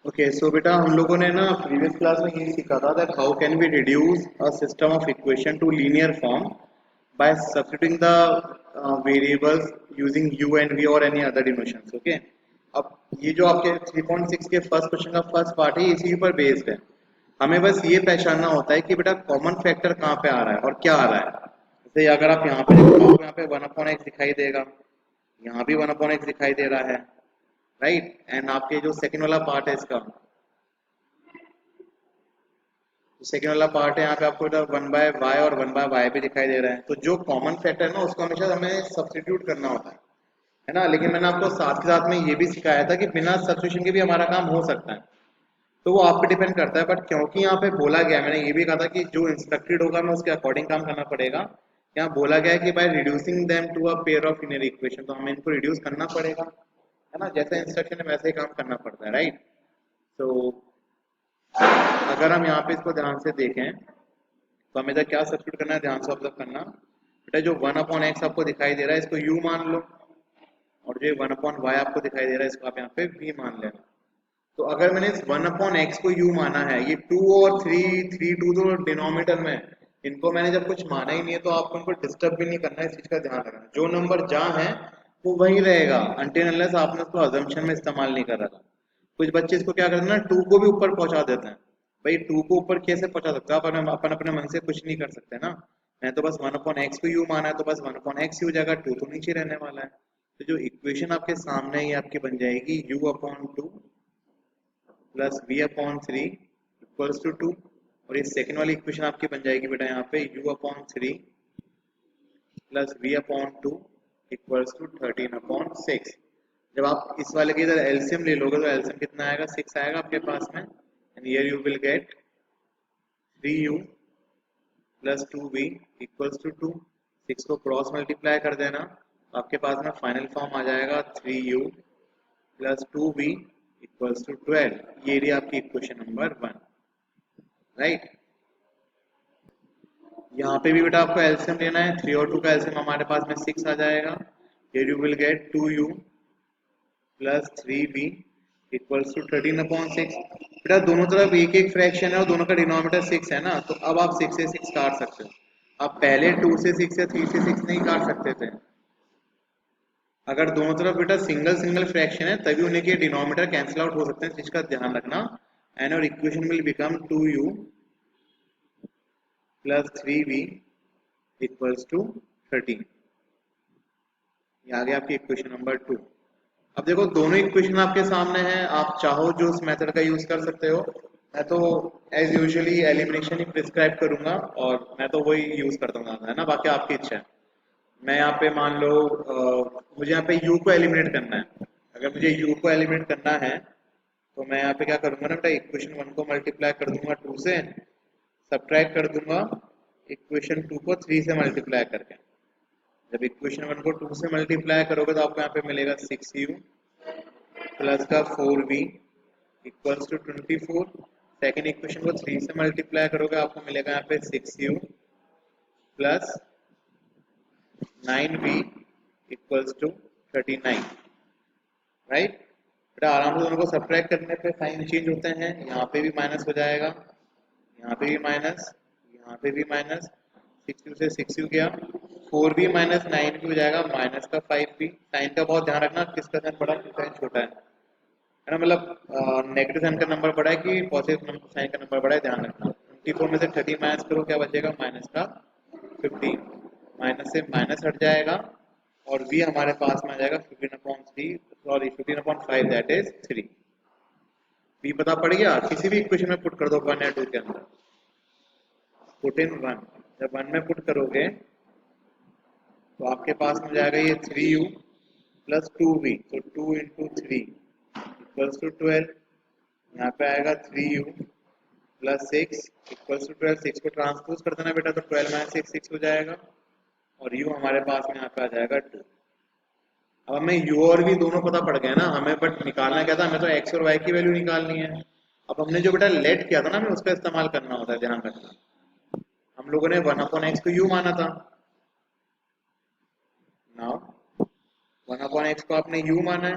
Okay so बेटा हम लोगों ने ना प्रीवियस क्लास में ये सीखा था that how can we reduce a system of equation to linear form by substituting the variables using u and v और एनी अदर डिनोशंस। ओके, अब ये जो आपके 3.6 के फर्स्ट क्वेश्चन का फर्स्ट पार्ट है इसी पर बेस्ड है। हमें बस ये पहचानना होता है कि बेटा कॉमन फैक्टर कहाँ पे आ रहा है और क्या आ रहा है। जैसे अगर आप यहाँ पे देखो तो आपको यहाँ पे 1/x दिखाई देगा, यहाँ भी 1/x दिखाई दे रहा है, राइट। एंड आपके जो सेकंड वाला पार्ट है इसका, तो सेकेंड वाला पार्ट है यहाँ पे आपको इधर 1/y और 1/y भी दिखाई दे रहा है। तो जो कॉमन फैक्टर है ना उसको हमेशा हमें सब्स्टिट्यूट करना होता है ना। लेकिन मैंने आपको साथ के साथ में ये भी सिखाया था कि बिना सब्स्टिट्यूशन के भी हमारा काम हो सकता है। तो वो आप पे डिपेंड करता है, बट क्योंकि यहाँ पे बोला गया है, मैंने ये भी कहा था कि जो इंस्ट्रक्टेड होगा हमें उसके अकॉर्डिंग काम करना पड़ेगा। यहाँ बोला गया है कि by reducing them to a pair of linear equation, तो हमें इनको रिड्यूस करना पड़ेगा, है ना। जैसे इंस्ट्रक्शन है वैसे ही काम करना पड़ता है, राइट। तो अगर हम यहाँ पे इसको ध्यान से देखें तो हमें इधर क्या सब्स्टिट्यूट करना है, ध्यान से ऑब्जर्व करना। बेटा जो 1/x आपको दिखाई दे रहा है इसको u मान लो, और जो 1/y आपको दिखाई दे रहा है इसको आप यहाँ पे v मान लेना। तो अगर मैंने इस 1/x को u माना है, ये 2 और 2 तो डिनोमिनेटर में, इनको मैंने जब कुछ माना ही नहीं है तो आपको इनको डिस्टर्ब भी नहीं करना है। इस चीज का ध्यान रखना, जो नंबर जहाँ है वो वही रहेगा अनटिल अनलेस आपने उसको अजम्पशन में इस्तेमाल नहीं कर रहा। कुछ बच्चे इसको क्या करते हैं ना, 2 को भी ऊपर पहुंचा देते हैं। भाई 2 को ऊपर कैसे पहुंचा सकते हो आप, अपन अपने मन से कुछ नहीं कर सकते ना। मैं तो बस 1/x को u माना है तो बस 1/x ही हो जाएगा, 2 तो नीचे रहने वाला है। तो जो इक्वेशन आपके सामने है ये आपकी बन जाएगी u/2 plus v/3 equals to 2। और ये सेकेंड वाली इक्वेशन आपकी बन जाएगी बेटा यहाँ पे u/3 plus v/2 equals to 13/6। जब आप इस वाले की इधर एलसीएम ले लोगे तो एलसीएम कितना आएगा, 6 आएगा आपके पास में। And here you will get 3u plus 2v equals to 2। 6 को क्रॉस मल्टीप्लाई कर देना तो आपके पास में फाइनल फॉर्म आ जाएगा 3u plus 2v equals to 12। ये रही आपकी इक्वेशन नंबर 1, राइट। यहाँ पे भी बेटा आपको एलसीएम लेना है, 3 और 2 का एलसीएम हमारे पास में 6 आ जाएगा। Here you will get 2u plus 3v equals to 13/6। बेटा दोनों तरफ एक एक फ्रैक्शन है और दोनों का डिनोमिनेटर 6 है ना, तो अब आप 6 से 6 काट सकते हो। आप पहले 2 से 6 या 3 से 6 नहीं काट सकते थे। अगर दोनों तरफ बेटा सिंगल सिंगल फ्रैक्शन है तभी उन्हें के डिनोमिनेटर कैंसिल आउट हो सकते हैं, जिसका ध्यान रखना। And our equation will become 2u plus 3v equals to 13। ये आ गया आपकी इक्वेशन नंबर 2। अब देखो दोनों इक्वेशन आपके सामने हैं, आप चाहो जो उस मेथड का यूज कर सकते हो। मैं तो एज यूजुअली एलिमिनेशन ही प्रिस्क्राइब करूंगा और मैं तो वही यूज करता हूँ, है ना। बाकी आपकी इच्छा है। मैं यहाँ पे मान लो मुझे यहाँ पे u को एलिमिनेट करना है। अगर मुझे u को एलिमिनेट करना है तो मैं यहाँ पे क्या करूंगा ना बेटा, इक्वेशन 1 को मल्टीप्लाई कर दूंगा 2 से, सब्ट्रैक्ट कर दूंगा इक्वेशन 2 को 3 से मल्टीप्लाई करके। जब इक्वेशन 1 को 2 से मल्टीप्लाई करोगे तो आपको यहाँ पे मिलेगा 6u प्लस का 4v equals to 24। Second equation को 3 से मल्टीप्लाई करोगे आपको मिलेगा यहाँ पे 6u plus 9v equals to 39, right. बेटा आराम से दोनों को सब्ट्रैक्ट करने पे साइन चेंज होते हैं, यहाँ पे भी माइनस हो जाएगा, यहाँ पे भी माइनस, यहाँ पे भी माइनस। 6u से 6u गया, 4v माइनस 9v हो जाएगा, माइनस का 5v। साइन का बहुत ध्यान रखना, किसका साइन बड़ा किसका साइन छोटा है ना। मतलब नेगेटिव साइन का नंबर बड़ा है कि पॉजिटिव साइन का नंबर बड़ा है, ध्यान रखना। 24 में से 30 माइनस करो क्या बचेगा, माइनस का 15। माइनस से माइनस हट जाएगा और v हमारे पास में आ जाएगा 15/3, सॉरी 15/5 दैट इज 3। v पता पड़ गया, किसी भी इक्वेशन में पुट कर दो 1 या 2 के अंदर, पुट इन 1। जब 1 में पुट करोगे तो आपके पास में जाएगा ये 3u प्लस 2v, तो 2 इंटू 3 इक्वल्स टू 12। यहाँ पे आएगा 3u प्लस 6 इक्वल्स टू 12। 6 को ट्रांसपोज कर देना बेटा तो 12 माइनस 6 6 हो जाएगा, और u हमारे पास में यहाँ पे आ जाएगा 2। अब हमें u और v दोनों पता पड़ गए ना, हमें बट निकालना क्या था, हमें तो x और y की वैल्यू निकालनी है। अब हमने जो बेटा लेट किया था ना, हमें उसका इस्तेमाल करना होता है, ध्यान रखना। हम लोगों ने 1/x को u माना था। नाउ 1/x को आपने u माना है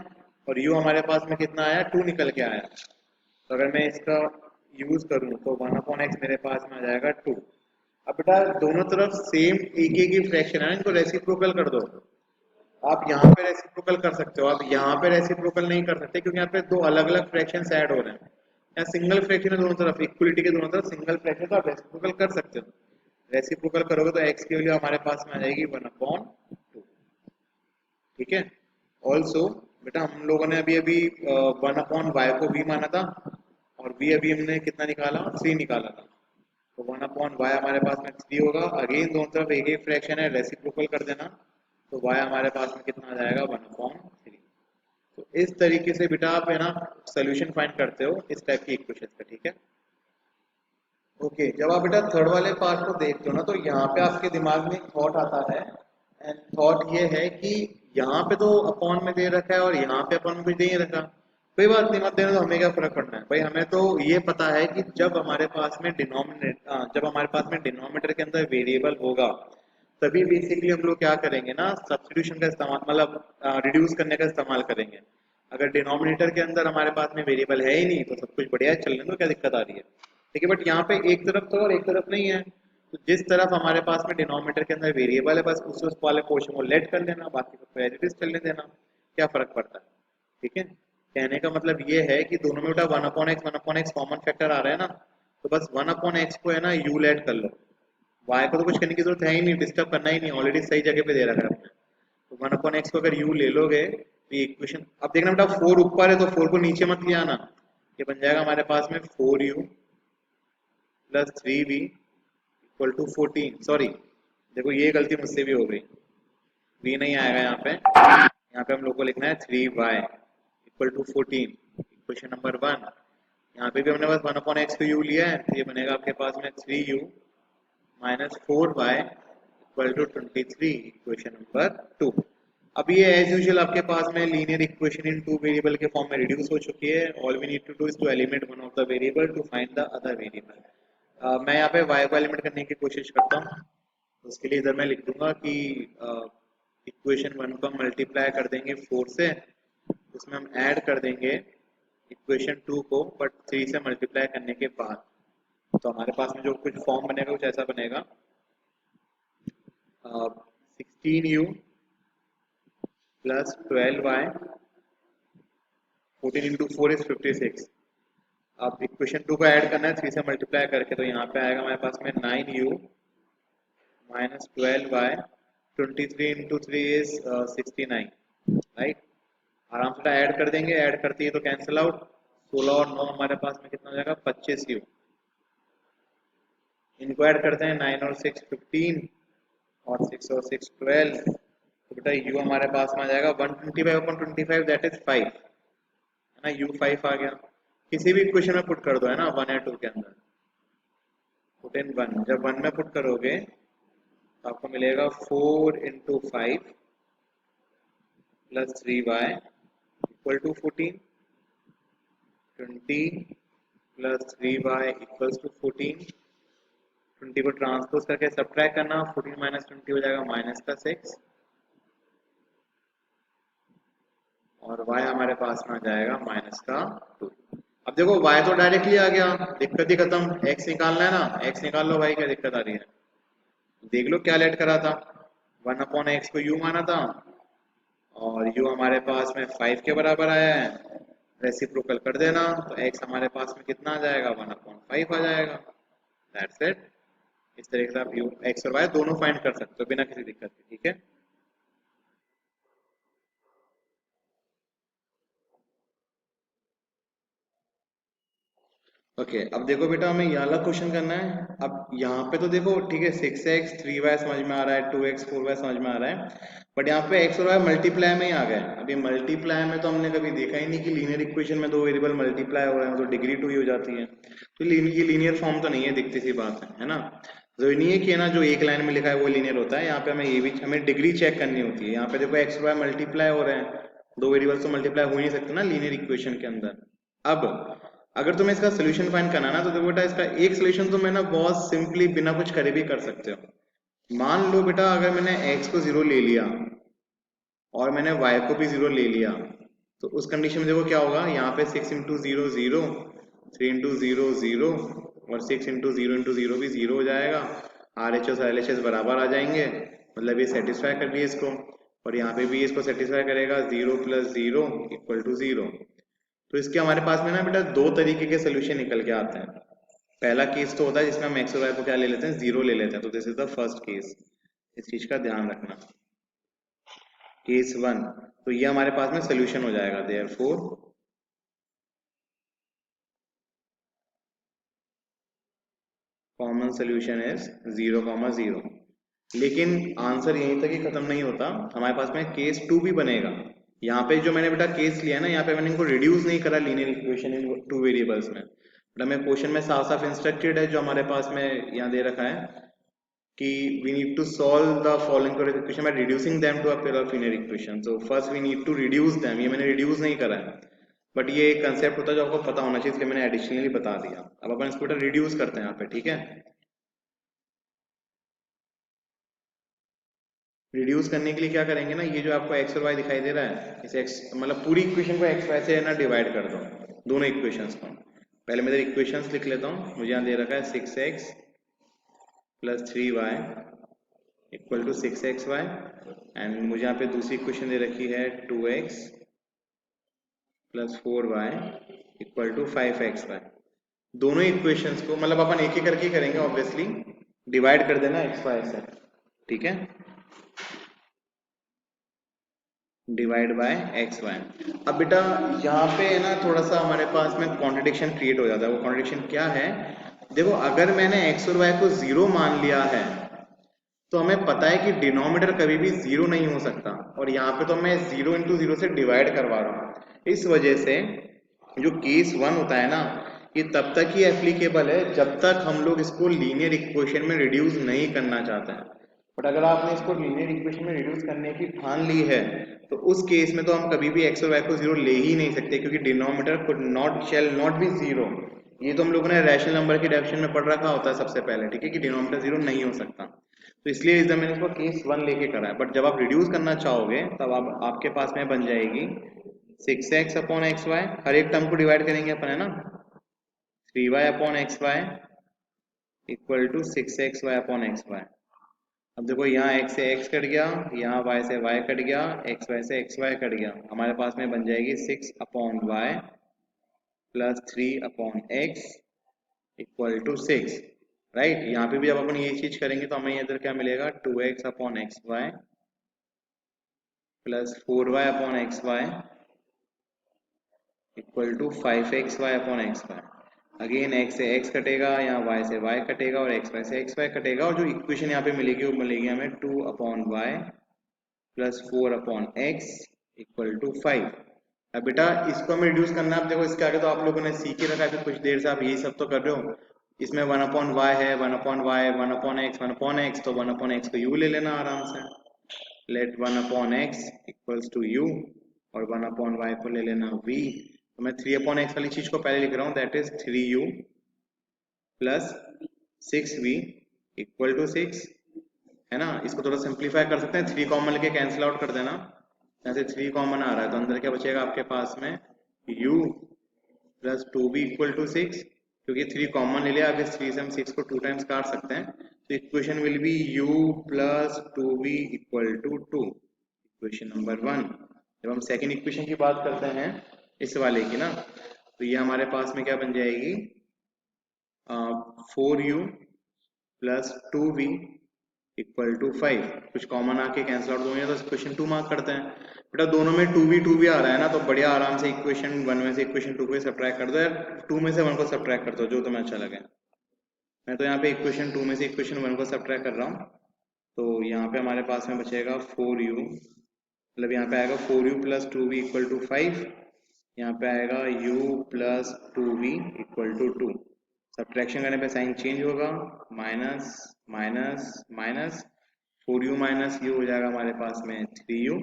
और u हमारे पास में कितना आया, 2 निकल के आया। तो अगर मैं इसका यूज करूं तो 1/x मेरे पास में आ जाएगा 2। अब बेटा दोनों तरफ सेम एक एक ही फ्रैक्शन है, इनको रेसिप्रोकल कर दो। आप यहाँ पे रेसिप्रोकल कर सकते हो, आप यहाँ पे रेसिप्रोकल नहीं कर सकते क्योंकि यहाँ पे दो अलग अलग फ्रैक्शंस ऐड हो रहे हैं। यहाँ सिंगल फ्रैक्शन है दोनों तरफ, इक्वलिटी के दोनों तरफ सिंगल फ्रैक्शन, तो आप रेसिप्रोकल कर सकते हो। रेसिप्रोकल करोगे तो x की वैल्यू हमारे पास में आ जाएगी 1/2। ठीक है। ऑल्सो बेटा हम लोगों ने अभी अभी 1/y को v माना था, और v अभी हमने कितना निकाला, 3 निकाला था। तो 1/y हमारे पास में 3 होगा। अगेन दोनों तरफ एक एक फ्रैक्शन है, रेसिप्रोकल कर देना, तो y हमारे पास में कितना आ जाएगा, 1/3। तो इस तरीके से बेटा आप है ना सोल्यूशन फाइंड करते हो इस टाइप की इक्वेशन का। ठीक है। ओके, जब आप बेटा थर्ड वाले पार्ट को देखते हो ना, तो यहाँ पे आपके दिमाग में एक थॉट आता है, एंड थॉट ये है कि यहाँ पे तो अपॉन में दे रखा है और यहाँ पे अपॉन में कुछ दे ही रखा। कोई बात नहीं, मत देना, तो हमें क्या फर्क पड़ना है भाई। हमें तो ये पता है कि जब हमारे पास में डिनोमिनेटर के अंदर वेरिएबल होगा, तभी बेसिकली हम लोग क्या करेंगे ना, सब्स्टिट्यूशन का इस्तेमाल, मतलब रिड्यूस करने का इस्तेमाल करेंगे। अगर डिनोमिनेटर के अंदर हमारे पास में वेरिएबल है ही नहीं, तो सब कुछ बढ़िया है, चलने दो, क्या दिक्कत आ रही है। ठीक है, बट यहाँ पे एक तरफ तो और एक तरफ नहीं है। तो जिस तरफ हमारे पास में डिनोमिनेटर के अंदर वेरिएबल है, बस उस वाले पोर्शन को लेट कर देना, बाकी सबको एज इट इज चलने देना, क्या फर्क पड़ता है। ठीक है। कहने का मतलब ये है कि दोनों में बेटा 1/x कॉमन फैक्टर आ रहा है ना, तो बस 1/x को है ना यू लेट कर लो। y को तो कुछ करने की जरूरत है ही नहीं, डिस्टर्ब करना ही नहीं, ऑलरेडी सही जगह पे दे रखा है आपने। तो 1/x को अगर u ले लोगे तो ये इक्वेशन, अब देखना बेटा 4 ऊपर है तो 4 को नीचे मत ले आना। ये बन जाएगा हमारे पास में 4u plus 3v equal to 14। Sorry, देखो ये गलती मुझसे भी हो गई, v नहीं आएगा यहाँ पे, यहाँ पे हम लोग को लिखना है 3y equal to 14, equation number 1। यहाँ पे भी हमने बस 1/x को u लिया है, तो ये बनेगा आपके पास में 3u minus 4y equal to 23, equation number 2। अब ये एज यूजुअल आपके पास में linear equation in two variable के फॉर्म में रिड्यूस हो चुकी है। All we need to do is to eliminate one of the variable to find the other variable. मैं यहाँ पे y को एलिमिनेट करने की कोशिश करता हूँ। तो उसके लिए इधर मैं लिख दूंगा कि इक्वेशन 1 को मल्टीप्लाई कर देंगे 4 से, उसमें हम ऐड कर देंगे इक्वेशन 2 को, बट 3 से मल्टीप्लाई करने के बाद। तो हमारे पास में जो कुछ फॉर्म बनेगा कुछ ऐसा बनेगा, 16u plus 12y, 14 into 4 is 56। अब इक्वेशन 2 को ऐड करना है 3 से मल्टीप्लाई करके, तो यहाँ पे आएगा हमारे पास में 9u minus 12y, 23 into 3 is 69, right. आराम से ऐड कर देंगे, ऐड करते ही तो कैंसिल आउट, 16 और 9 हमारे पास में कितना हो जाएगा, 25u। इनको ऐड करते हैं, 9 और 6 15, और 6 और 6 12, तो बेटा u हमारे पास में आ जाएगा 125/25, दैट इज 5, है ना, u 5 आ गया। किसी भी इक्वेशन में पुट कर दो, है ना, 1 या 2 के अंदर, पुट इन 1। जब 1 में पुट करोगे तो आपको मिलेगा 4 into 5 plus 3y equal to 14, 20 plus 3y equals to 14। 20 को ट्रांसपोज करके सब्ट्रैक्ट करना, 14 माइनस 20 हो जाएगा माइनस का 6, और y हमारे पास में आ जाएगा माइनस का 2। अब देखो y तो डायरेक्टली आ गया, दिक्कत ही खत्म। x निकालना है ना, x निकाल लो भाई, क्या दिक्कत आ रही है। देख लो क्या लेट करा था, 1/x को u माना था, और u हमारे पास में 5 के बराबर आया है, रेसिप्रोकल कर देना, तो x हमारे पास में कितना आ जाएगा, 1/5 आ जाएगा। That's it. इस तरीके से आप u x और y दोनों फाइंड कर सकते हो बिना किसी दिक्कत के। ठीक है। ओके, अब देखो बेटा हमें ये वाला क्वेश्चन करना है। अब यहाँ पे तो देखो ठीक है, 6x 3y समझ में आ रहा है, 2x 4y समझ में आ रहा है, बट यहाँ पे x और y मल्टीप्लाई में ही आ गए। अभी मल्टीप्लाई में तो हमने कभी देखा ही नहीं कि लीनियर इक्वेशन में दो वेरिएबल मल्टीप्लाई हो रहे हैं तो डिग्री 2 ही हो जाती है। तो ये लीनियर फॉर्म तो नहीं है, दिखती सी बात है ना। जरूरी नहीं है कि है ना जो एक लाइन में लिखा है वो लीनियर होता है। यहाँ पे हमें ये भी, हमें डिग्री चेक करनी होती है। यहाँ पे देखो x और y मल्टीप्लाई हो रहे हैं, दो वेरिएबल्स तो मल्टीप्लाई हो ही नहीं सकते ना लीनियर इक्वेशन के अंदर। अब अगर तुम्हें इसका सोल्यूशन फाइंड करना ना, तो देखो बेटा इसका एक सोल्यूशन तो मैं ना बहुत सिंपली बिना कुछ करे भी कर सकते हो। मान लो बेटा अगर मैंने x को 0 ले लिया और मैंने y को भी 0 ले लिया, तो उस कंडीशन में देखो क्या होगा, यहाँ पे 6 इंटू 0 0, 3 इंटू जीरो जीरो, और 6 इंटू जीरो भी जीरो हो जाएगा। आर एच एस और एल एच एस बराबर आ जाएंगे, मतलब ये सेटिस्फाई कर दिए इसको, और यहाँ पे भी इसको सेटिस्फाई करेगा, zero plus zero equal to zero. तो इसके हमारे पास में ना बेटा दो तरीके के सोल्यूशन निकल के आते हैं। पहला केस तो होता है जिसमें हम एक्स और वाई को क्या ले लेते हैं, जीरो ले लेते हैं, तो this is the first case, इस चीज का ध्यान रखना। केस वन, तो ये हमारे पास में सोल्यूशन हो जाएगा, देयरफॉर कॉमन सोल्यूशन इज 0,0। लेकिन आंसर यहीं तक ही खत्म नहीं होता, हमारे पास में केस टू भी बनेगा। यहाँ पे जो मैंने बेटा केस लिया ना, यहाँ पे मैंने इनको रिड्यूस नहीं करा linear equation in two variables में, बट हमें क्वेश्चन में साफ साफ इंस्ट्रक्टेड है जो हमारे पास में यहाँ दे रखा है कि we need to solve the following pair of equation by reducing them to a pair of linear equation. So first we need to reduce them, ये मैंने reduce नहीं करा है, बट ये एक कंसेप्ट होता है जो आपको पता होना चाहिए, इसलिए मैंने एडिशनली बता दिया। अब अपन इसको रिड्यूस करते हैं यहाँ पे, ठीक है। रिड्यूस करने के लिए क्या करेंगे ना, ये जो आपको एक्स और वाई दिखाई दे रहा है, इस एक्स मतलब पूरी इक्वेशन को एक्स वाई से ना डिवाइड कर दो, दोनों इक्वेशंस को। पहले मैं इधर इक्वेशंस लिख लेता हूँ, मुझे यहाँ दे रखा है 6x plus 3y equal to 6xy, and मुझे यहाँ पे दूसरी इक्वेशन दे रखी है 2x plus 4y equal to 5xy। दोनों इक्वेशंस को मतलब अपन एक ही करके करेंगे, ऑब्वियसली डिवाइड कर देना एक्स वाई से, ठीक है, डिवाइड बाय एक्स वाई। अब बेटा यहाँ पे है ना थोड़ा सा हमारे पास में कॉन्ट्रडिक्शन क्रिएट हो जाता है। वो कॉन्ट्रडिक्शन क्या है, देखो अगर मैंने एक्स और वाई को जीरो मान लिया है तो हमें पता है कि डिनोमिनेटर कभी भी जीरो नहीं हो सकता, और यहाँ पे तो मैं जीरो इंटू जीरो से डिवाइड करवा रहा हूँ। इस वजह से जो केस वन होता है ना, ये तब तक ही एप्लीकेबल है जब तक हम लोग इसको लीनियर इक्वेशन में रिड्यूस नहीं करना चाहते हैं। बट अगर आपने इसको लीनियर इक्वेशन में रिड्यूस करने की ठान ली है, तो उस केस में तो हम कभी भी एक्स और वाई को जीरो ले ही नहीं सकते, क्योंकि denominator could not shall not be zero. ये तो हम लोगों ने रैशनल नंबर की डेफिनेशन में पढ़ रखा होता है सबसे पहले, ठीक है, कि डिनोमिनेटर जीरो नहीं हो सकता। तो इसलिए इस मैंने इसको केस वन लेके करा है। बट जब आप रिड्यूस करना चाहोगे तब आप आपके पास में बन जाएगी 6x अपॉन एक्स वाई, हर एक टर्म को डिवाइड करेंगे अपन, है ना, 3y upon x y equal to 6xy upon x y. अब देखो यहाँ x से x कट गया, यहाँ y से y कट गया, xy से xy कट गया, हमारे पास में बन जाएगी 6 upon y plus 3 upon x equal to 6, right. यहाँ पे भी जब अपन ये चीज करेंगे तो हमें इधर क्या मिलेगा, 2x upon x y plus 4y upon x y equal to 5xy upon x y. Again x से x कटेगा, यहाँ y से y कटेगा, और xy से xy कटेगा, और जो इक्वेशन यहाँ पे मिलेगी वो मिलेगी हमें 2 upon y plus 4 upon x equal to 5। अब बेटा इसको हमें रिड्यूस करना है। अब देखो इसके आगे तो आप लोगों ने सीख ही रखा है, फिर कुछ देर से आप यही सब तो कर रहे हो। इसमें 1 अपॉन वाई है, 1 upon y, 1 upon x, 1 upon x, तो 1 अपॉन एक्स को यू ले लेना आराम से। Let 1 upon x equals to u, और 1 अपॉन वाई को ले लेना v। तो मैं 3 अपॉन एक्स वाली चीज को पहले लिख रहा हूँ, that is 3u plus 6v equal to 6, है ना। इसको थोड़ा सिंप्लीफाई कर सकते हैं, 3 कॉमन लेके कैंसिल आउट कर देना, यहाँ से 3 कॉमन आ रहा है तो अंदर क्या बचेगा आपके पास में, u plus 2v equal to 6, क्योंकि 3 कॉमन ले लिया, अगर 3 से हम 6 को 2 टाइम्स काट सकते हैं, तो equation will be u plus 2v equal to 2, equation number 1। जब हम सेकेंड इक्वेशन की बात करते हैं इस वाले की ना, तो ये हमारे पास में क्या बन जाएगी, 4u plus 2v equal to 5। कुछ कॉमन आके कैंसिल आउट दोगे तो इक्वेशन 2 मार्क करते हैं। बेटा दोनों में 2v आ रहा है ना, तो बढ़िया आराम से इक्वेशन 1 में से इक्वेशन 2 को सब्ट्रैक्ट कर दो, या 2 में से 1 को सब्ट्रैक्ट कर दो, जो तुम्हें अच्छा लगे। मैं तो यहाँ पे इक्वेशन 2 में से इक्वेशन 1 को सब्ट्रैक्ट कर रहा हूँ, तो यहाँ पे हमारे पास में बचेगा 4u, मतलब यहाँ पे आएगा 4u plus 2v equal to 5, यहाँ पे आएगा u plus 2v equal to 2। Subtraction करने पे साइन चेंज होगा, minus minus minus, 4u minus u हो जाएगा हमारे पास में 3u,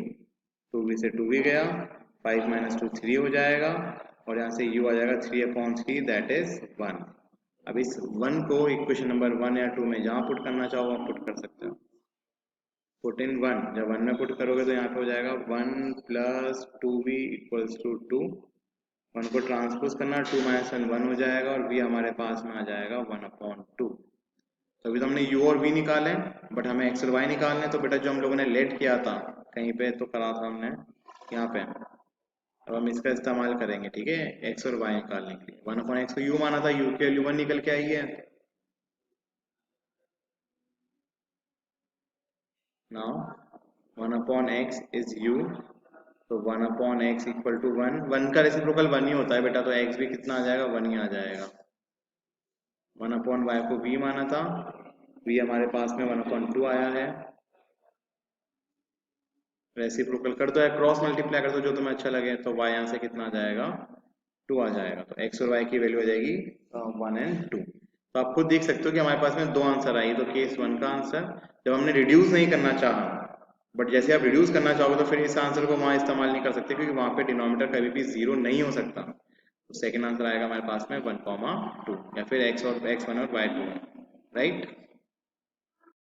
2v से 2v गया, 5 माइनस 2 3 हो जाएगा, और यहाँ से u आ जाएगा 3 अपॉन 3, दैट इज 1। अब इस 1 को इक्वेशन नंबर 1 या 2 में जहाँ पुट करना चाहो आप पुट कर सकते हो। पुट इन 1, जब 1 में पुट करोगे तो यहाँ पे हो जाएगा 1 प्लस 2v इक्वल्स टू 2, 1 को ट्रांसपोज करना, 2 माइनस 1 1 हो जाएगा और v हमारे पास में आ जाएगा 1/2। तो अभी तो हमने u और v निकाले, बट हमें x और y निकालने, तो बेटा जो हम लोगों ने लेट किया था कहीं पे तो करा था हमने यहाँ पे, अब हम इसका इस्तेमाल करेंगे, ठीक है, x और y निकालने के लिए। 1/x को u माना था, u की वैल्यू 1 निकल के आई है। नाउ 1/x इज u, तो 1/x इक्वल टू 1, 1 का रेसिप्रोकल 1 ही होता है बेटा, तो x भी कितना आ जाएगा, 1 ही आ जाएगा। 1/y को v माना था, v हमारे पास में 1/2 आया है। रेसिप्रोकल कर दो या क्रॉस मल्टीप्लाई कर दो, जो तुम्हें अच्छा लगे, तो y यहाँ से कितना आ जाएगा, 2 आ जाएगा। तो x और y की वैल्यू हो जाएगी 1 एंड 2। तो आप खुद देख सकते हो कि हमारे पास में 2 आंसर आई। तो केस 1 का आंसर, जब हमने रिड्यूस नहीं करना चाहा, बट जैसे आप रिड्यूस करना चाहोगे तो फिर इस आंसर को वहां इस्तेमाल नहीं कर सकते, क्योंकि वहां पे डिनोमिनेटर कभी भी 0 नहीं हो सकता। तो सेकंड आंसर आएगा हमारे पास में 1,2, या फिर x1 और y2, राइट।